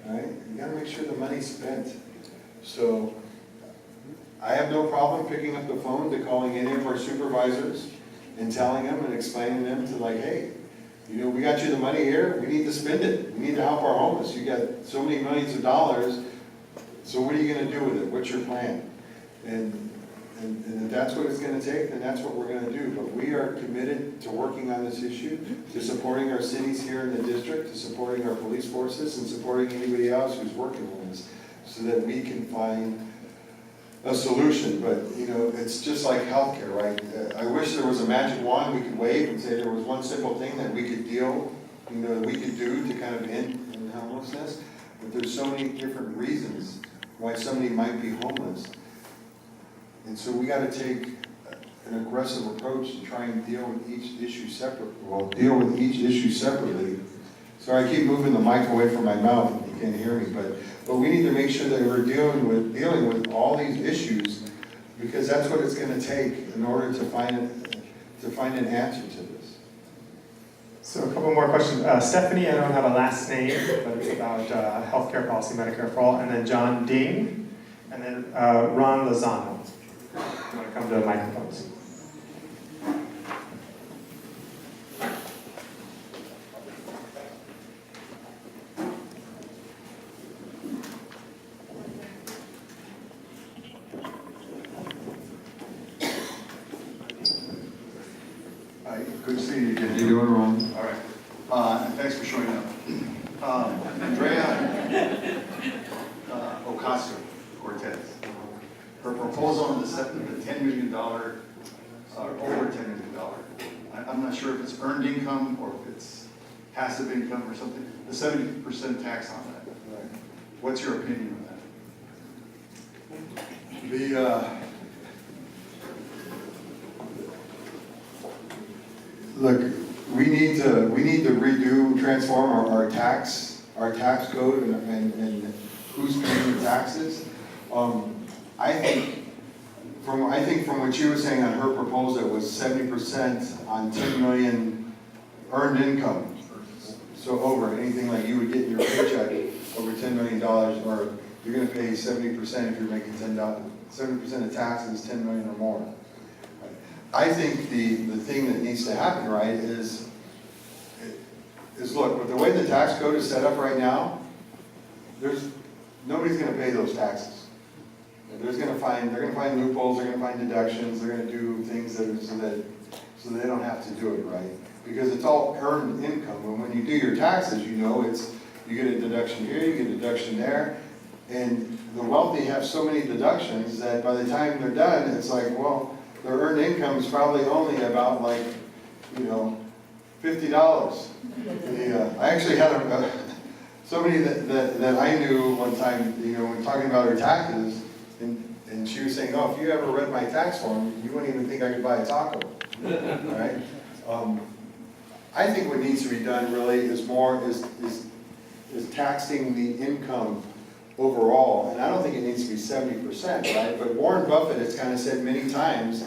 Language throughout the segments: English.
right? You gotta make sure the money's spent. So I have no problem picking up the phone to calling any of our supervisors and telling them and explaining them to like, hey, you know, we got you the money here, we need to spend it. We need to help our homeless. You got so many millions of dollars, so what are you gonna do with it? What's your plan? And if that's what it's gonna take, then that's what we're gonna do. But we are committed to working on this issue, to supporting our cities here in the district, to supporting our police forces, and supporting anybody else who's working on this, so that we can find a solution. But, you know, it's just like healthcare, right? I wish there was a magic wand we could wave and say there was one simple thing that we could deal, you know, that we could do to kind of end homelessness. But there's so many different reasons why somebody might be homeless. And so we got to take an aggressive approach to try and deal with each issue separately. Sorry, I keep moving the mic away from my mouth. You can't hear me, but we need to make sure that we're dealing with all these issues, because that's what it's going to take in order to find an answer to this. So a couple more questions. Stephanie, I don't have a last name, but it's about healthcare policy, Medicare for all. And then John Ding, and then Ron Lozano. You want to come to the microphones? Good to see you again. How you doing, Ron? All right. And thanks for showing up. Andrea Ocasio-Cortez, her proposal on the $10 million, over $10 million. I'm not sure if it's earned income or if it's passive income or something. The 70% tax on that. Right. What's your opinion on that? Look, we need to transform our tax code and who's paying the taxes. I think from what you were saying on her proposal, it was 70% on 10 million earned income. So over anything like you would get in your paycheck over $10 million, or you're going to pay 70% if you're making $70% of taxes, 10 million or more. I think the thing that needs to happen, right, is look, with the way the tax code is set up right now, nobody's going to pay those taxes. They're going to find loopholes, they're going to find deductions, they're going to do things so they don't have to do it, right? Because it's all earned income, and when you do your taxes, you know you get a deduction here, you get a deduction there, and the wealthy have so many deductions that by the time they're done, it's like, well, their earned income is probably only about like, you know, $50. I actually had somebody that I knew one time, you know, when talking about her taxes, and she was saying, oh, if you ever read my tax form, you wouldn't even think I could buy a taco. All right? I think what needs to be done really is taxing the income overall, and I don't think it needs to be 70%, right? But Warren Buffett has kind of said many times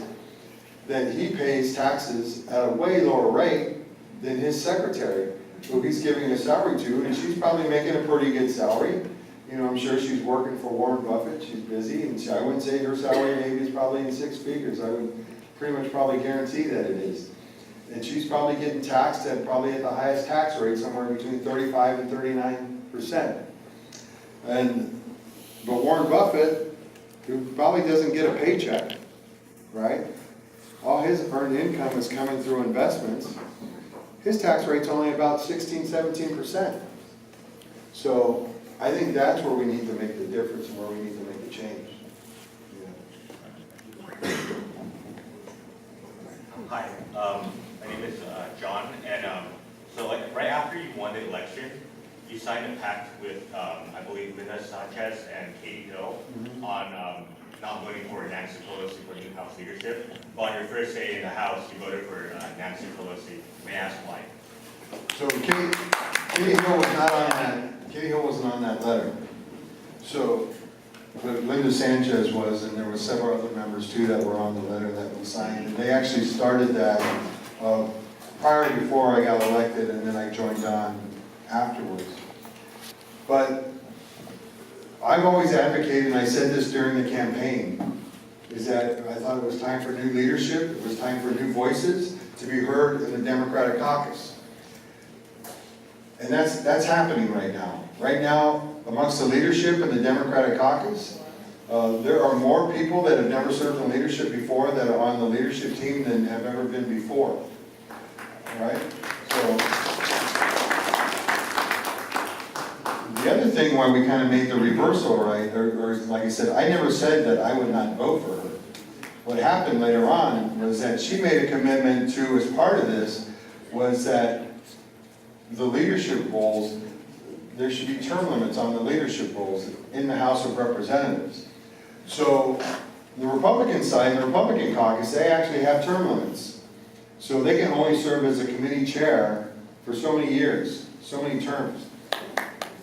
that he pays taxes at a way lower rate than his secretary, who he's giving a salary to, and she's probably making a pretty good salary. You know, I'm sure she's working for Warren Buffett, she's busy, and I wouldn't say her salary maybe is probably in 6 figures. I would pretty much probably guarantee that it is. And she's probably getting taxed at probably at the highest tax rate, somewhere between 35 and 39%. But Warren Buffett, who probably doesn't get a paycheck, right? All his earned income is coming through investments. His tax rate's only about 16, 17%. So I think that's where we need to make the difference and where we need to make the change. Yeah. Hi, my name is John, and so like right after you won the election, you signed a pact with, I believe, Linda Sanchez and Katie Hill on not voting for Nancy Pelosi for new House leadership. But on your first day in the House, you voted for Nancy Pelosi. May I ask why? So Katie Hill was not on that. Katie Hill wasn't on that letter. So, but Linda Sanchez was, and there were several other members too that were on the letter that we signed. And they actually started that before I got elected, and then I joined on afterwards. But I've always advocated, and I said this during the campaign, is that I thought it was time for new leadership, it was time for new voices to be heard in the Democratic caucus. And that's happening right now. Right now, amongst the leadership in the Democratic caucus, there are more people that have never served in leadership before that are on the leadership team than have ever been before. Right? So, the other thing why we kind of made the reversal, right, or like I said, I never said that I would not vote for her. What happened later on was that she made a commitment to, as part of this, was that the leadership roles, there should be term limits on the leadership roles in the House of Representatives. So the Republican side, the Republican caucus, they actually have term limits. So they can only serve as a committee chair for so many years, so many terms.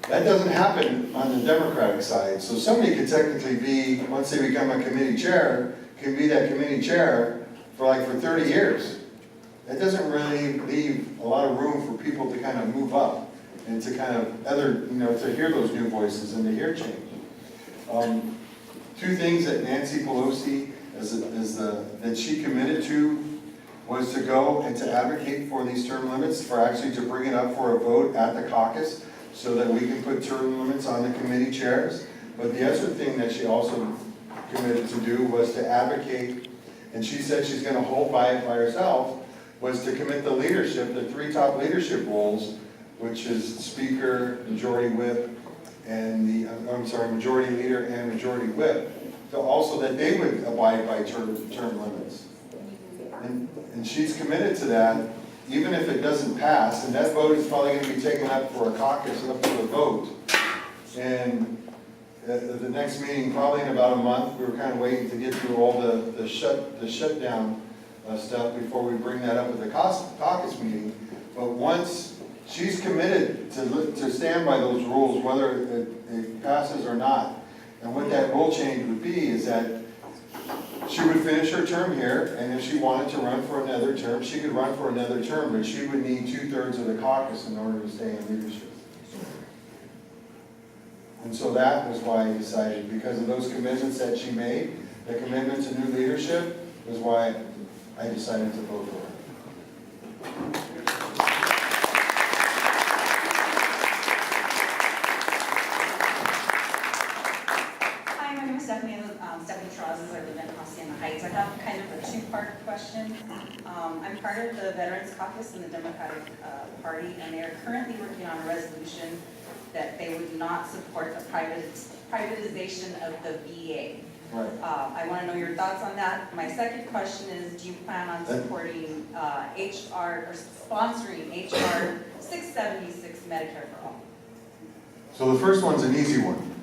That doesn't happen on the Democratic side. So somebody could technically be, once they become a committee chair, can be that committee chair for 30 years. That doesn't really leave a lot of room for people to kind of move up and to kind of to hear those new voices and to hear change. Two things that Nancy Pelosi, that she committed to, was to go and to advocate for these term limits, for actually to bring it up for a vote at the caucus so that we can put term limits on the committee chairs. But the other thing that she also committed to do was to advocate, and she said she's going to hold by it by herself, was to commit the leadership, the three top leadership roles, which is Speaker, Majority Whip, and Majority Leader and Majority Whip, so also that they would abide by term limits. And she's committed to that, even if it doesn't pass, and that vote is probably going to be taken up for a caucus, up for a vote. And at the next meeting, probably in about a month, we were kind of waiting to get through all the shutdown stuff before we bring that up at the caucus meeting. But once she's committed to stand by those rules, whether it passes or not, and what that rule change would be is that she would finish her term here, and if she wanted to run for another term, she could run for another term, but she would need 2/3 of the caucus in order to stay in leadership. And so that was why I decided, because of those commitments that she made, the commitment to new leadership, was why I decided to vote for her. Hi, my name is Stephanie. Stephanie Trozes. I live in Hacienda Heights. I have kind of a two-part question. I'm part of the Veterans Caucus in the Democratic Party, and they are currently working on a resolution that they would not support the privatization of the VA. Right. I want to know your thoughts on that. My second question is, do you plan on supporting HR or sponsoring HR 676 Medicare for All? So the first one's an easy one.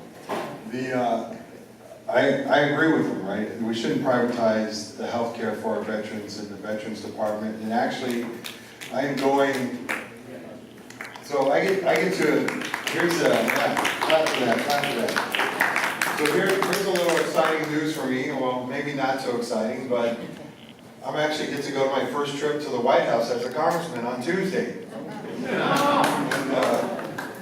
I agree with them, right? We shouldn't privatize the health care for our veterans in the Veterans Department. And actually, I am going, so I get to, here's clap for that. So here's a little exciting news for me. Well, maybe not so exciting, but I'm actually get to go to my first trip to the White House as a congressman on Tuesday.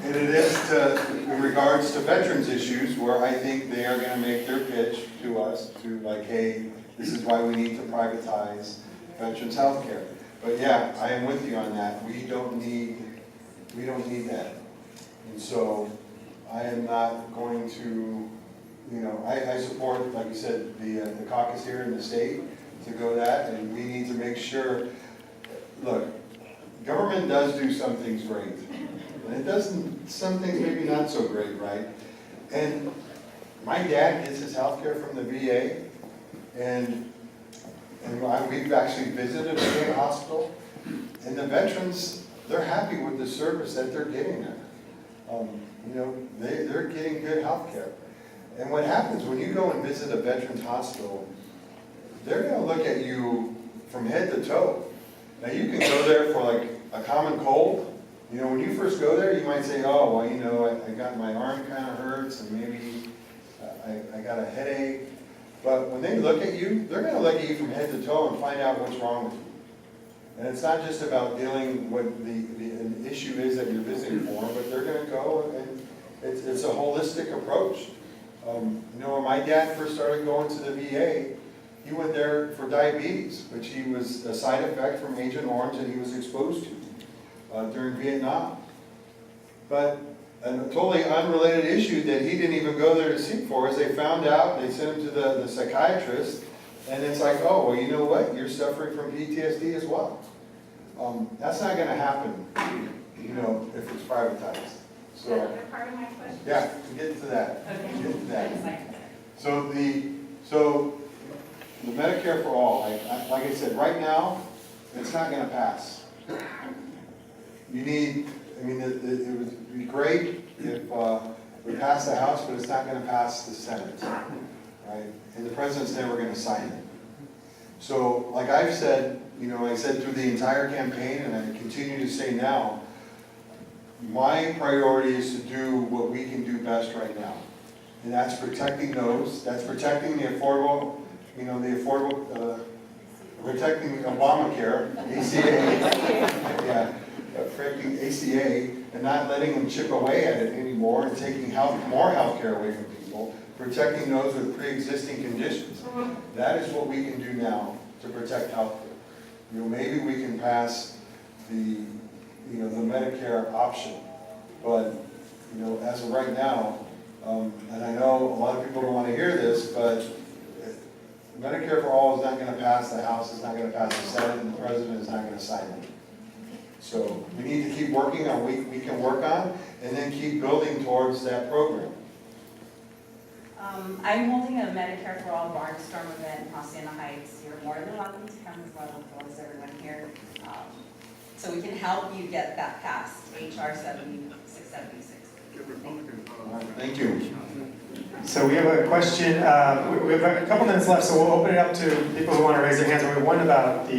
And it is in regards to veterans issues, where I think they are going to make their pitch to us to hey, this is why we need to privatize veterans health care. But yeah, I am with you on that. We don't need that. And so I am not going to, I support, like you said, the caucus here in the state to go that, and we need to make sure, look, government does do some things great. And it doesn't, some things maybe not so great, right? And my dad gets his health care from the VA, and we've actually visited a VA hospital, and the veterans, they're happy with the service that they're getting there. They're getting good health care. And what happens when you go and visit a veterans hospital, they're going to look at you from head to toe. Now you can go there for a common cold. When you first go there, you might say, oh, well, I got my arm kind of hurts, and maybe I got a headache. But when they look at you, they're going to look at you from head to toe and find out what's wrong with you. And it's not just about dealing with an issue is that you're visiting for, but they're going to go and it's a holistic approach. When my dad first started going to the VA, he went there for diabetes, which he was a side effect from Agent Orange that he was exposed to during Vietnam. But a totally unrelated issue that he didn't even go there to seek for is they found out, they sent him to the psychiatrist, and it's like, oh, well, you know what? You're suffering from PTSD as well. That's not going to happen, if it's privatized. So, Another part of my question? yeah, to get to that. Okay. Get to that. So the Medicare for all, like I said, right now, it's not going to pass. You need, it would be great if we passed the House, but it's not going to pass the Senate, right? And the president's never going to sign it. So, like I've said, I said through the entire campaign, and I continue to say now, my priority is to do what we can do best right now. And that's protecting those, that's protecting the affordable, protecting Obamacare, ACA, yeah, protecting ACA, and not letting them chip away at it anymore and taking more health care away from people, protecting those with pre-existing conditions. That is what we can do now to protect health care. Maybe we can pass the Medicare option, but, as of right now, and I know a lot of people don't want to hear this, but Medicare for all is not going to pass, the House is not going to pass the Senate, and the President is not going to sign it. So we need to keep working on what we can work on, and then keep building towards that program. I'm holding a Medicare for All Barnstorm event in Hacienda Heights. You're more than welcome to come as well as everyone here. So we can help you get that passed, HR 7676. All right, thank you. So we have a question, we have a couple minutes left, so we'll open it up to people who want to raise their hands. We have one about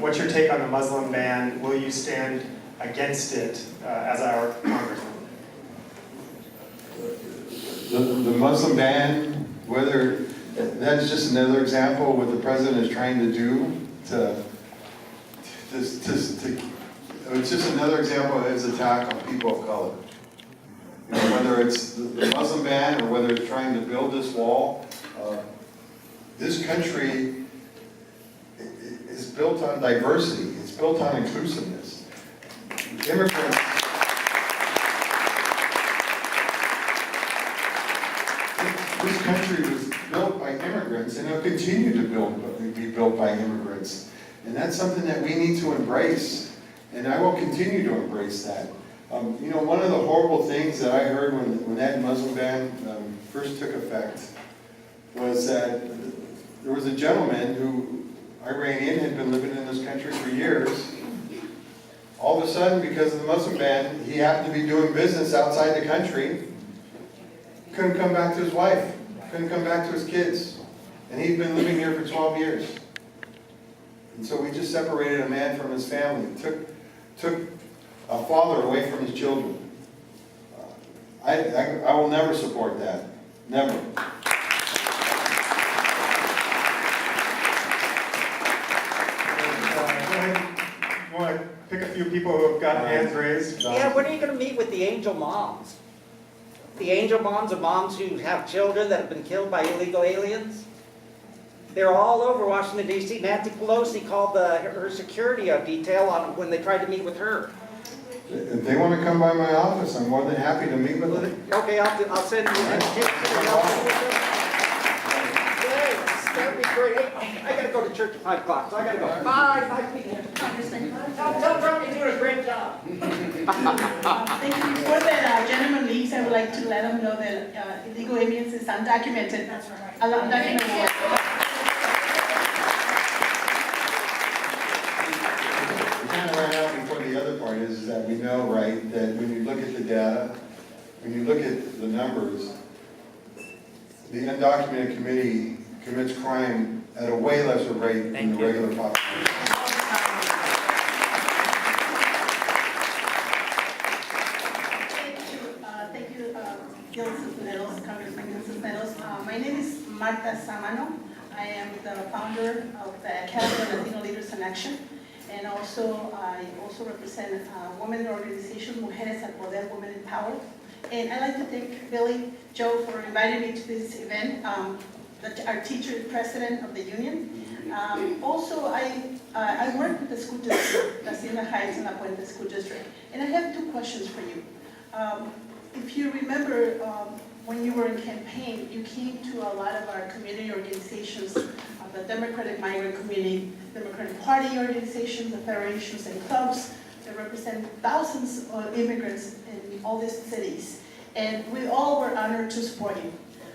what's your take on the Muslim ban? Will you stand against it as our Congressman? The Muslim ban, whether, that's just another example of what the president is trying to do it's just another example of his attack on people of color. Whether it's the Muslim ban or whether it's trying to build this wall, this country is built on diversity. It's built on inclusiveness. Immigrants. This country was built by immigrants, and it'll continue to be built by immigrants. And that's something that we need to embrace, and I will continue to embrace that. One of the horrible things that I heard when that Muslim ban first took effect was that there was a gentleman who, Iranian, had been living in this country for years. All of a sudden, because of the Muslim ban, he happened to be doing business outside the country. Couldn't come back to his wife, couldn't come back to his kids. And he'd been living here for 12 years. And so we just separated a man from his family, took a father away from his children. I will never support that, never. You want to pick a few people who have got hands raised? Yeah, when are you going to meet with the angel moms? The angel moms are moms who have children that have been killed by illegal aliens. They're all over Washington, D.C. Nancy Pelosi called her security detail on when they tried to meet with her. If they want to come by my office, I'm more than happy to meet with them. Okay, I'll send you an invitation. That'd be great. Hey, I gotta go to church at 5 o'clock, so I gotta go. Bye. Bye. Congressman. Tell Trump you're doing a great job. Thank you. Before the gentleman leaves, I would like to let him know that illegal aliens is undocumented. Undocumented. Kind of ran out before the other part is that we know, right, that when you look at the data, when you look at the numbers, the undocumented committee commits crime at a way lesser rate than the regular population. Thank you, Cisneros, Congressman Cisneros. My name is Marta Samano. I am the founder of the Academy of Latino Leaders in Action. And also, I also represent a women organization, Mujeres al Poder, Women in Power. And I'd like to thank Billy, Joe, for inviting me to this event. Our teacher is president of the union. Also, I work with the school district, Hacienda Heights and La Puente School District. And I have two questions for you. If you remember, when you were in campaign, you came to a lot of our community organizations, the Democratic Migrant Community, Democratic Party organizations, the federations and clubs that represent thousands of immigrants in all these cities. And we all were honored to support you.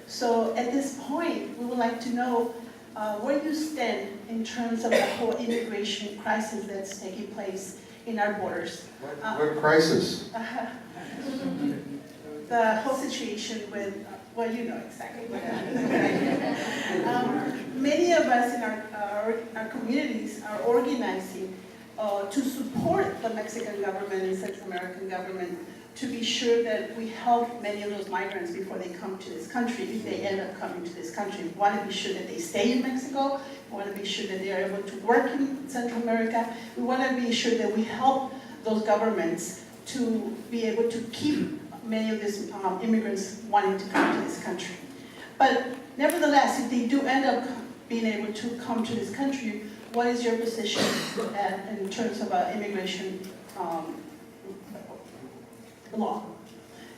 So at this point, we would like to know where you stand in terms of the whole immigration crisis that's taking place in our borders. What crisis? The whole situation with, well, you know exactly what happened. Many of us in our communities are organizing to support the Mexican government and Central American government to be sure that we help many of those migrants before they come to this country, if they end up coming to this country. We want to be sure that they stay in Mexico. We want to be sure that they are able to work in Central America. We want to be sure that we help those governments to be able to keep many of these immigrants wanting to come to this country. But nevertheless, if they do end up being able to come to this country, what is your position in terms of immigration law?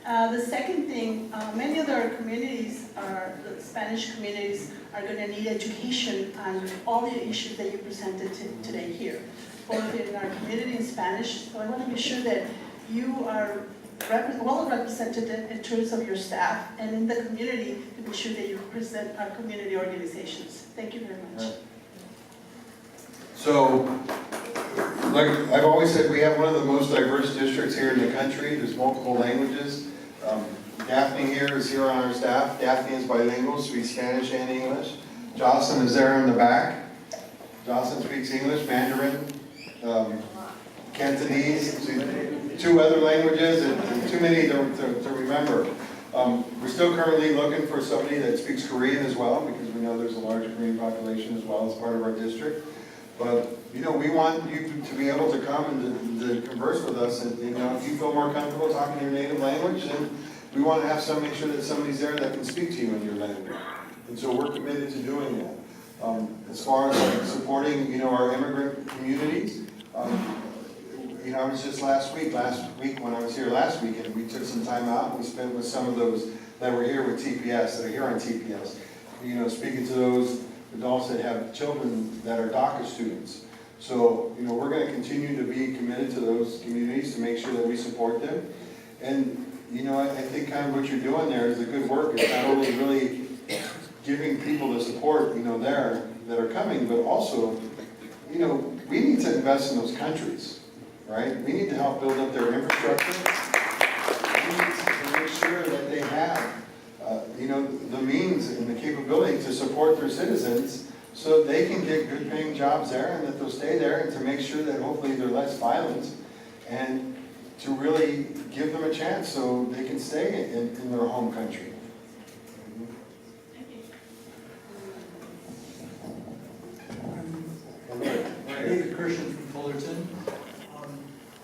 The second thing, many of our communities, the Spanish communities, are going to need education on all the issues that you presented today here, both in our community in Spanish. So I want to be sure that you are well represented in terms of your staff and in the community to be sure that you represent our community organizations. Thank you very much. So, like I've always said, we have one of the most diverse districts here in the country. There's multiple languages. Daphne here is here on our staff. Daphne is bilingual, speaks Spanish and English. Jocelyn is there in the back. Jocelyn speaks English, Mandarin, Cantonese, two other languages, and too many to remember. We're still currently looking for somebody that speaks Korean as well, because we know there's a large Korean population as well as part of our district. But, you know, we want you to be able to come and to converse with us, and, you know, if you feel more comfortable talking your native language, then we want to have make sure that somebody's there that can speak to you in your language. And so we're committed to doing that. As far as like supporting, you know, our immigrant communities, you know, I was just last week when I was here last week, and we took some time out and we spent with some of those that were here with TPS, that are here on TPS. You know, speaking to those adults that have children that are DACA students. So, you know, we're going to continue to be committed to those communities to make sure that we support them. And, you know, I think kind of what you're doing there is a good work. It's not only really giving people the support, you know, there that are coming, but also, you know, we need to invest in those countries, right? We need to help build up their infrastructure. We need to make sure that they have, you know, the means and the capability to support their citizens so they can get good paying jobs there and that they'll stay there, and to make sure that hopefully they're less violent, and to really give them a chance so they can stay in their home country. David Kirshen from Fullerton.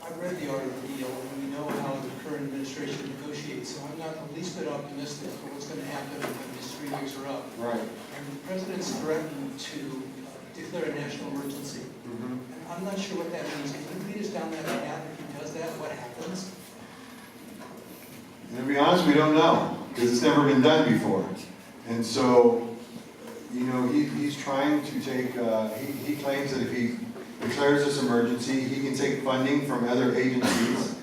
I've read the art of the deal, and we know how the current administration negotiates, so I'm not the least bit optimistic for what's going to happen when these 3 years are up. Right. And the president's threatened to declare a national emergency. And I'm not sure what that means. Can you lead us down that path? If he does that, what happens? And to be honest, we don't know, because it's never been done before. And so, you know, he's trying to take, he claims that if he declares this emergency, he can take funding from other agencies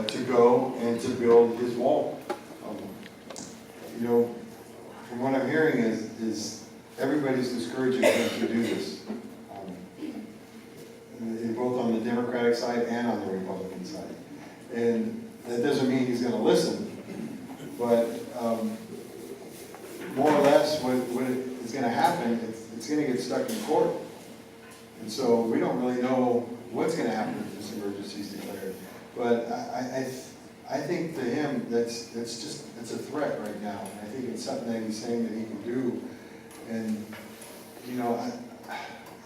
to go and to build his wall. You know, from what I'm hearing is everybody's discouraging him to do this, both on the Democratic side and on the Republican side. And that doesn't mean he's going to listen, but more or less what is going to happen, it's going to get stuck in court. And so we don't really know what's going to happen if this emergency is declared. But I think to him, it's a threat right now. And I think it's something that he's saying that he can do. And, you know,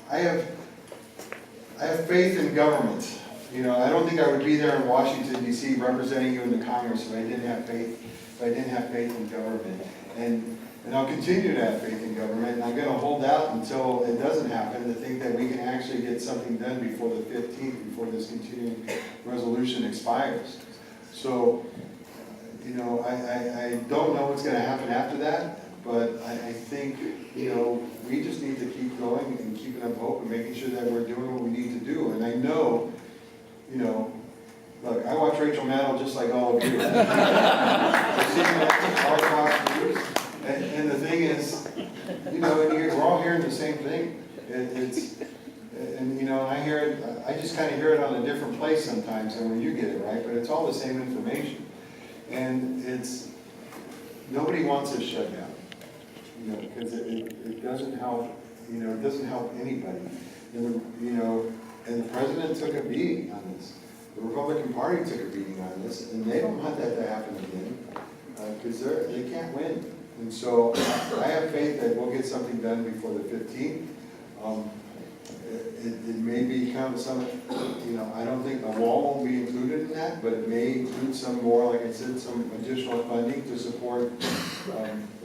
I have faith in government. You know, I don't think I would be there in Washington DC representing you in the Congress if I didn't have faith, in government. And I'll continue to have faith in government, and I'm gonna hold out until it doesn't happen, to think that we can actually get something done before the 15th, before this continuing resolution expires. So, you know, I don't know what's gonna happen after that, but I think, you know, we just need to keep going and keeping up hope and making sure that we're doing what we need to do. And I know, you know, look, I watch Rachel Maddow just like all of you. I've seen that all across the news. And the thing is, you know, we're all hearing the same thing. And you know, I hear it, I just kind of hear it on a different place sometimes than when you get it, right? But it's all the same information. And nobody wants this shut down, you know, because it doesn't help, you know, it doesn't help anybody. And you know, and the president took a beating on this. The Republican Party took a beating on this, and they don't want that to happen again, because they can't win. And so I have faith that we'll get something done before the 15th. It may become some, you know, I don't think a wall won't be included in that, but it may include some more, like I said, some additional funding to support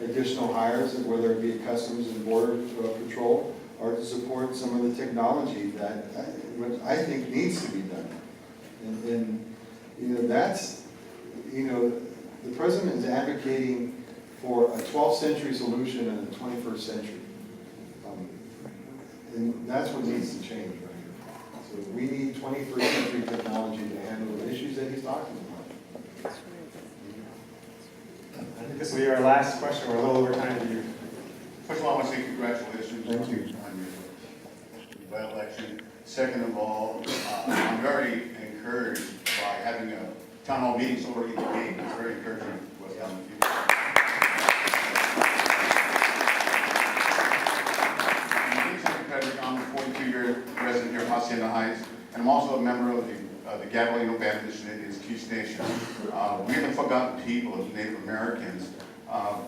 additional hires, whether it be Customs and Border Patrol, or to support some of the technology that I think needs to be done. And you know, that's, you know, the president is advocating for a 12th century solution in the 21st century. And that's what needs to change right here. So we need 21st century technology to handle the issues that he's talking about. I think this will be our last question. We're a little over time to you. First of all, I want to say congratulations Thank you. on your election. Second of all, I'm very encouraged by having a town hall meeting so early in the game. It's very encouraging what's done with you. I'm a 42-year resident here in Hacienda Heights, and I'm also a member of the Gabrielino Baptist Indians Chiefs Nation. We're the forgotten people of Native Americans.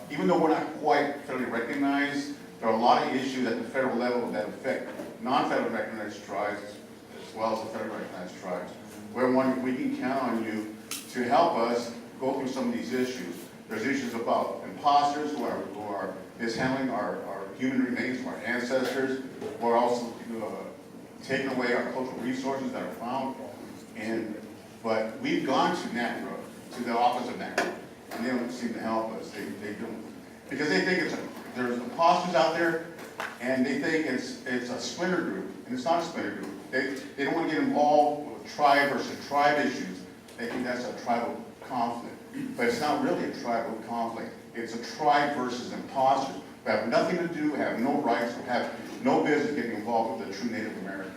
Even though we're not quite federally recognized, there are a lot of issues at the federal level that affect non-federally recognized tribes as well as the federally recognized tribes. We can count on you to help us go through some of these issues. There's issues about imposters who are mishandling our human remains of our ancestors. We're also taking away our cultural resources that are found. But we've gone to NACRA, to the office of NACRA, and they don't seem to help us. They don't, because they think there's imposters out there, and they think it's a splinter group, and it's not a splinter group. They don't want to get involved with tribe versus tribe issues. They think that's a tribal conflict, but it's not really a tribal conflict. It's a tribe versus imposters. We have nothing to do, have no rights, have no business getting involved with the true Native Americans.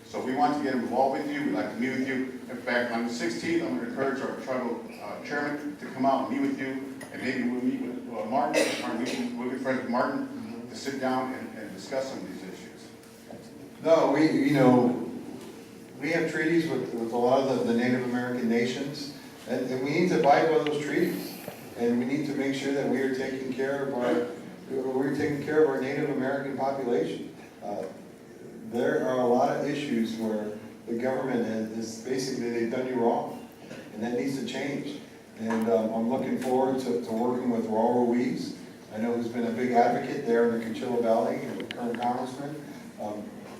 So we want to get involved with you. We'd like to meet with you. In fact, on the 16th, I'm going to encourage our tribal chairman to come out and meet with you, and maybe we'll meet with Martin, or we'll be friends with Martin to sit down and discuss some of these issues. No, we have treaties with a lot of the Native American nations, and we need to abide by those treaties. And we need to make sure that we are taking care of our Native American population. There are a lot of issues where the government is basically, they've done you wrong, and that needs to change. And I'm looking forward to working with Raul Ruiz. I know he's been a big advocate there in the Coachella Valley, and the current congressman.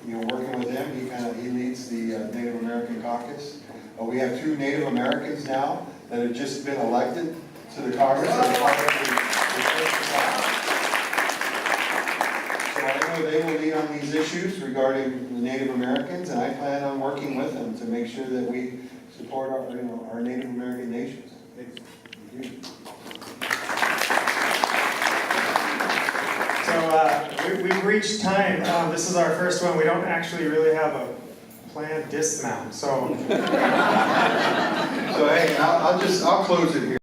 Working with him, he leads the Native American caucus. We have 2 Native Americans now that have just been elected to the Congress. So I know they will lead on these issues regarding the Native Americans, and I plan on working with them to make sure that we support our Native American nations. Thank you. So we've reached time. This is our first one. We don't actually really have a planned dismount. So So hey, I'll close it here.